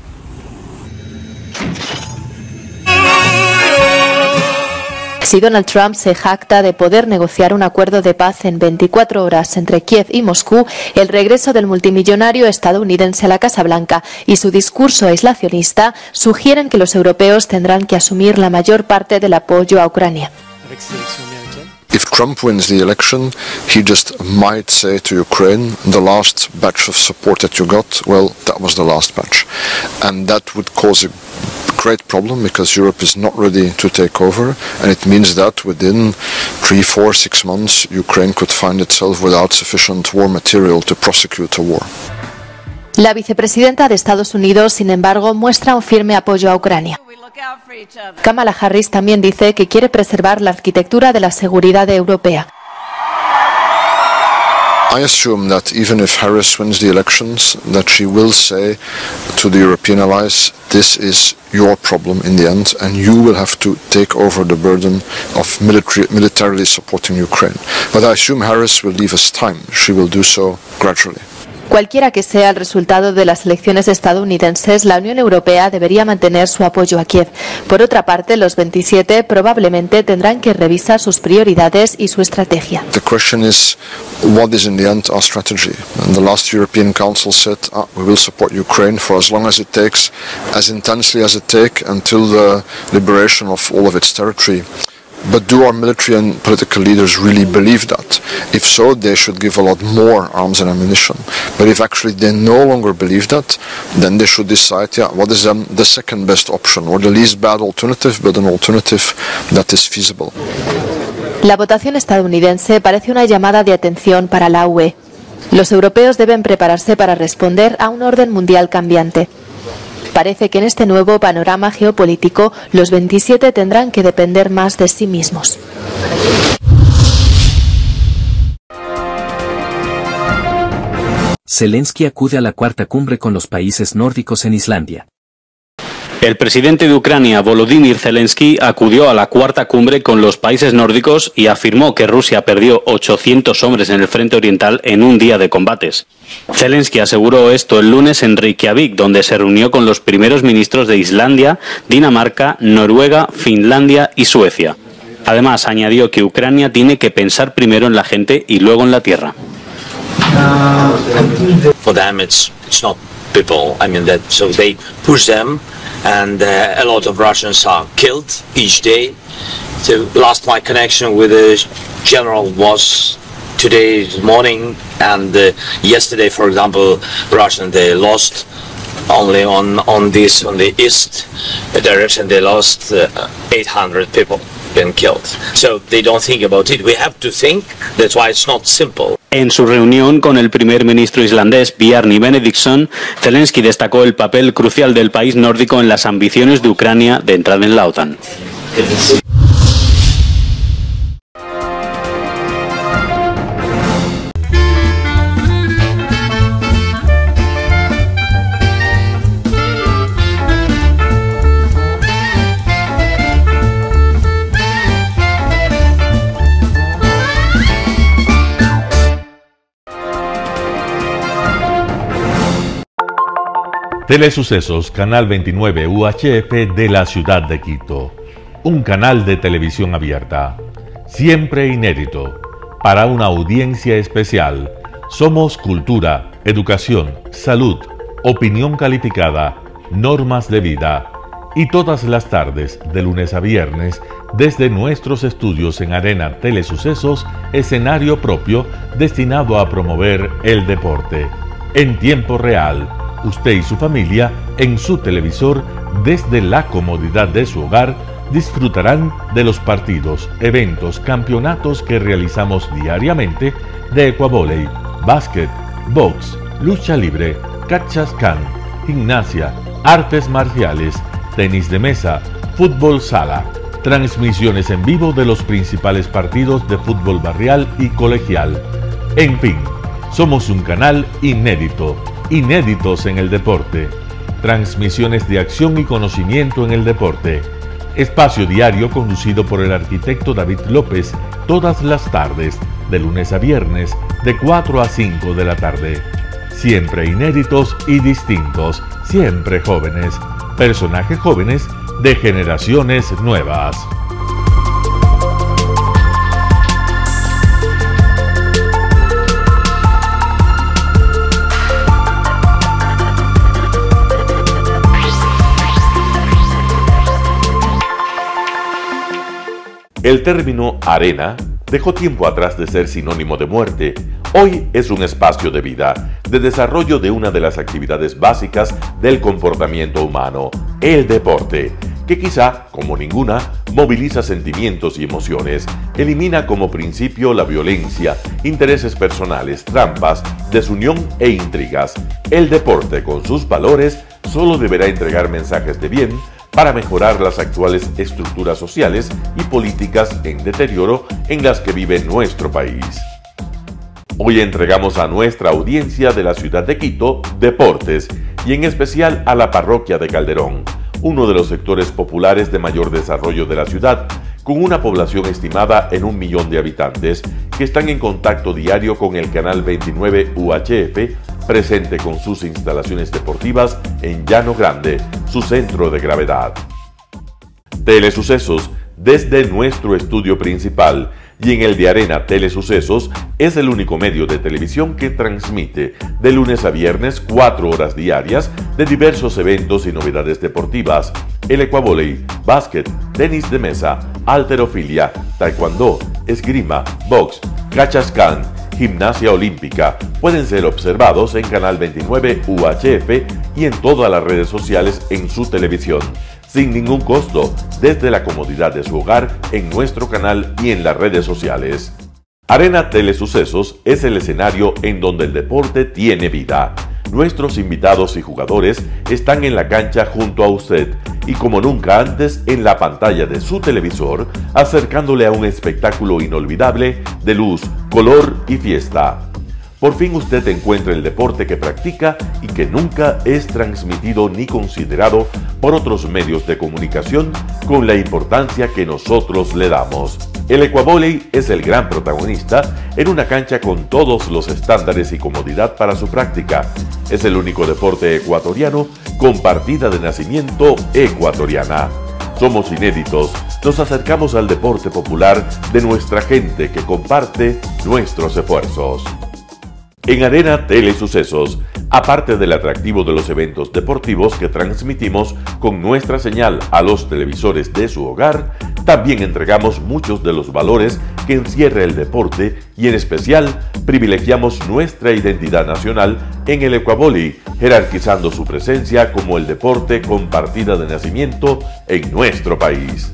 Si Donald Trump se jacta de poder negociar un acuerdo de paz en 24 horas entre Kiev y Moscú, el regreso del multimillonario estadounidense a la Casa Blanca y su discurso aislacionista sugieren que los europeos tendrán que asumir la mayor parte del apoyo a Ucrania. If Trump wins the election, he just might say to Ukraine, the last batch of support that you got, well, that was the last batch. And that would cause great problem because Europe is not ready to take over, and it means that within 3, 4, 6 months Ukraine could find itself without sufficient war material to prosecute a war. La vicepresidenta de Estados Unidos, sin embargo, muestra un firme apoyo a Ucrania. Kamala Harris también dice que quiere preservar la arquitectura de la seguridad europea. I assume that even if Harris wins the elections, that she will say to the European allies, this is your problem in the end, and you will have to take over the burden of militarily supporting Ukraine. But I assume Harris will leave us time. She will do so gradually. Cualquiera que sea el resultado de las elecciones estadounidenses, la Unión Europea debería mantener su apoyo a Kiev. Por otra parte, los 27 probablemente tendrán que revisar sus prioridades y su estrategia. The question is, what is in the end our strategy? And the last European Council said, we will support Ukraine for as long as it takes, as intensely as it takes, until the liberation of all of its territory. But do our military and political leaders really believe that? If so, they should give a lot more arms and ammunition. But if actually they no longer believe that, then they should decide, what is the second best option, or the least bad alternative, but an alternative that is feasible. La votación estadounidense parece una llamada de atención para la UE. Los europeos deben prepararse para responder a un orden mundial cambiante. Parece que en este nuevo panorama geopolítico los 27 tendrán que depender más de sí mismos. Zelensky acude a la cuarta cumbre con los países nórdicos en Islandia. El presidente de Ucrania, Volodymyr Zelensky, acudió a la cuarta cumbre con los países nórdicos y afirmó que Rusia perdió 800 hombres en el frente oriental en un día de combates. Zelensky aseguró esto el lunes en Reykjavik, donde se reunió con los primeros ministros de Islandia, Dinamarca, Noruega, Finlandia y Suecia. Además, añadió que Ucrania tiene que pensar primero en la gente y luego en la tierra. For them it's not people, so they push them. And a lot of Russians are killed each day. So last my connection with the general was today morning, and yesterday, for example, Russians they lost only on the east direction they lost 800 people been killed. So they don't think about it. We have to think. That's why it's not simple. En su reunión con el primer ministro islandés Bjarni Benediktsson, Zelensky destacó el papel crucial del país nórdico en las ambiciones de Ucrania de entrada en la OTAN. Telesucesos, Canal 29 UHF de la ciudad de Quito. Un canal de televisión abierta, siempre inédito, para una audiencia especial. Somos cultura, educación, salud, opinión calificada, normas de vida. Y todas las tardes, de lunes a viernes, desde nuestros estudios en Arena Telesucesos, escenario propio destinado a promover el deporte. En tiempo real, usted y su familia, en su televisor, desde la comodidad de su hogar, disfrutarán de los partidos, eventos, campeonatos que realizamos diariamente de ecuavóley, básquet, box, lucha libre, cachascán, gimnasia, artes marciales, tenis de mesa, fútbol sala, transmisiones en vivo de los principales partidos de fútbol barrial y colegial. En fin, somos un canal inédito. Inéditos en el deporte, transmisiones de acción y conocimiento en el deporte, espacio diario conducido por el arquitecto David López todas las tardes, de lunes a viernes, de 4 a 5 de la tarde. Siempre inéditos y distintos, siempre jóvenes, personajes jóvenes de generaciones nuevas. El término arena dejó tiempo atrás de ser sinónimo de muerte. Hoy es un espacio de vida, de desarrollo de una de las actividades básicas del comportamiento humano, el deporte, que quizá, como ninguna, moviliza sentimientos y emociones, elimina como principio la violencia, intereses personales, trampas, desunión e intrigas. El deporte, con sus valores, solo deberá entregar mensajes de bien para mejorar las actuales estructuras sociales y políticas en deterioro en las que vive nuestro país. Hoy entregamos a nuestra audiencia de la ciudad de Quito deportes y en especial a la parroquia de Calderón, uno de los sectores populares de mayor desarrollo de la ciudad, con una población estimada en 1 millón de habitantes que están en contacto diario con el canal 29 UHF, presente con sus instalaciones deportivas en Llano Grande, su centro de gravedad. Telesucesos, desde nuestro estudio principal y en el de Arena Telesucesos, es el único medio de televisión que transmite de lunes a viernes 4 horas diarias de diversos eventos y novedades deportivas: el ecuavóley, básquet, tenis de mesa, halterofilia, taekwondo, esgrima, box, cachascán, gimnasia olímpica. Pueden ser observados en Canal 29 UHF y en todas las redes sociales en su televisión, sin ningún costo, desde la comodidad de su hogar, en nuestro canal y en las redes sociales. Arena Telesucesos es el escenario en donde el deporte tiene vida. Nuestros invitados y jugadores están en la cancha junto a usted y como nunca antes en la pantalla de su televisor, acercándole a un espectáculo inolvidable de luz, color y fiesta. Por fin usted encuentra el deporte que practica y que nunca es transmitido ni considerado por otros medios de comunicación con la importancia que nosotros le damos. El ecuavóley es el gran protagonista en una cancha con todos los estándares y comodidad para su práctica. Es el único deporte ecuatoriano con partida de nacimiento ecuatoriana. Somos inéditos, nos acercamos al deporte popular de nuestra gente que comparte nuestros esfuerzos. En Arena Telesucesos, aparte del atractivo de los eventos deportivos que transmitimos con nuestra señal a los televisores de su hogar, también entregamos muchos de los valores que encierra el deporte y en especial privilegiamos nuestra identidad nacional en el ecuavóley, jerarquizando su presencia como el deporte con partida de nacimiento en nuestro país.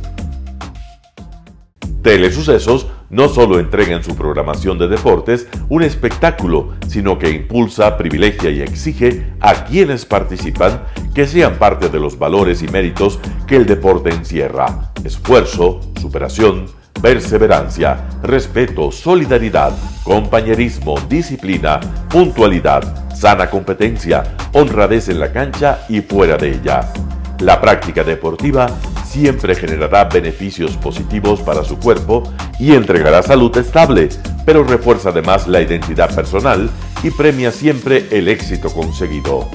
Telesucesos no solo entrega en su programación de deportes un espectáculo, sino que impulsa, privilegia y exige a quienes participan que sean parte de los valores y méritos que el deporte encierra: esfuerzo, superación, perseverancia, respeto, solidaridad, compañerismo, disciplina, puntualidad, sana competencia, honradez en la cancha y fuera de ella. La práctica deportiva siempre generará beneficios positivos para su cuerpo y entregará salud estable, pero refuerza además la identidad personal y premia siempre el éxito conseguido.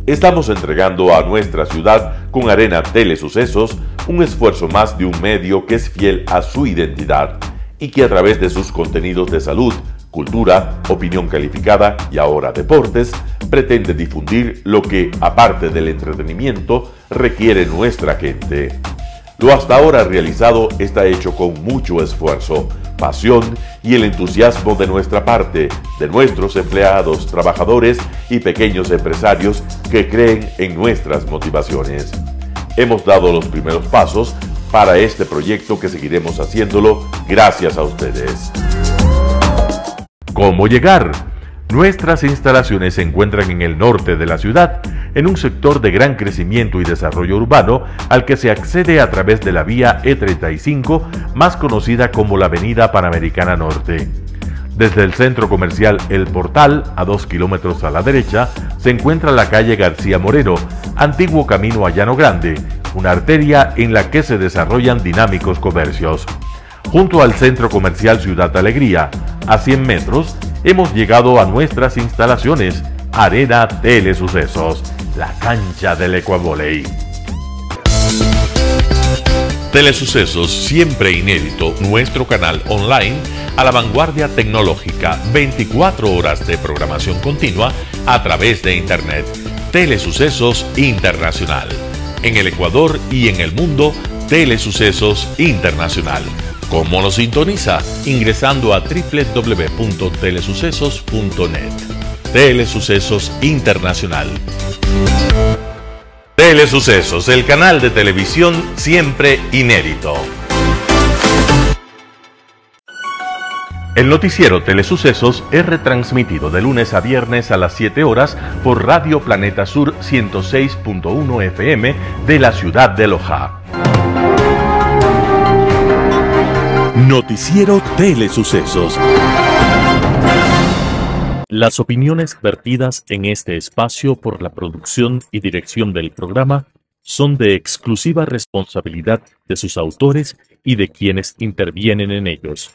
Estamos entregando a nuestra ciudad con Arena Telesucesos un esfuerzo más de un medio que es fiel a su identidad y que a través de sus contenidos de salud, cultura, opinión calificada y ahora deportes, pretende difundir lo que, aparte del entretenimiento, requiere nuestra gente. Lo hasta ahora realizado está hecho con mucho esfuerzo, pasión y el entusiasmo de nuestra parte, de nuestros empleados, trabajadores y pequeños empresarios que creen en nuestras motivaciones. Hemos dado los primeros pasos para este proyecto que seguiremos haciéndolo gracias a ustedes. ¿Cómo llegar? Nuestras instalaciones se encuentran en el norte de la ciudad, en un sector de gran crecimiento y desarrollo urbano al que se accede a través de la vía E35, más conocida como la Avenida Panamericana Norte. Desde el centro comercial El Portal, a 2 kilómetros a la derecha, se encuentra la calle García Moreno, antiguo camino a Llano Grande, una arteria en la que se desarrollan dinámicos comercios. Junto al centro comercial Ciudad Alegría, a 100 metros, hemos llegado a nuestras instalaciones, Arena Telesucesos, la cancha del ecuavóley. Telesucesos, siempre inédito, nuestro canal online a la vanguardia tecnológica, 24 horas de programación continua a través de Internet. Telesucesos Internacional. En el Ecuador y en el mundo, Telesucesos Internacional. ¿Cómo nos sintoniza? Ingresando a www.telesucesos.net. Telesucesos Internacional. Telesucesos, el canal de televisión siempre inédito. El noticiero Telesucesos es retransmitido de lunes a viernes a las 7 horas por Radio Planeta Sur 106.1 FM de la ciudad de Loja. Noticiero Telesucesos. Las opiniones vertidas en este espacio por la producción y dirección del programa son de exclusiva responsabilidad de sus autores y de quienes intervienen en ellos.